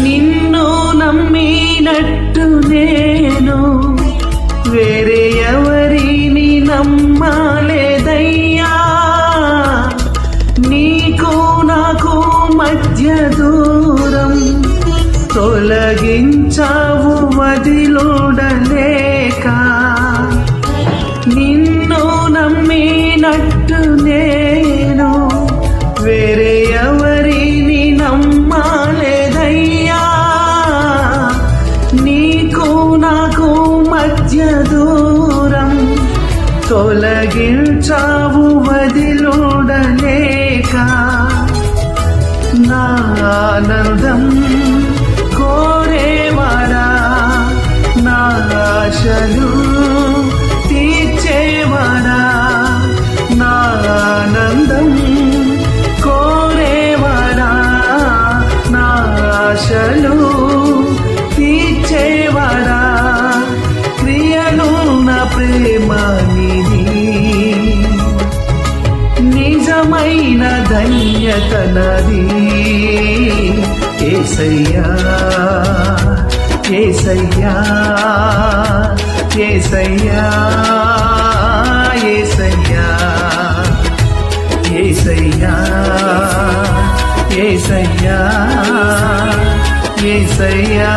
నిన్ను నమ్మినట్టు నేను వేరే ఎవరిని నమ్మలేదయ్యా. నీకు నాకు మధ్య దూరం తొలగించావు వదిలుడలేక. నిన్ను నమ్మినట్టు నేను వేరే ఎవరిని నమ్మలేదయ్యా. నీకు నాకు మధ్య దూరం తొలగించావు వదిలుడలేక. నా ఆనందం కోరేవాడా, నా ఆశలు తీర్చేవాడా, నా ఆనందం కోరేవాడా, నా ఆశలు తీర్చేవాడా. క్రియలున్న ప్రేమ నీది, నిజమైన ధన్యత నాది. యేసయ్యా యేసయ్యా యేసయ్యా యేసయ్యా యేసయ్యా యేసయ్యా యేసయ్యా.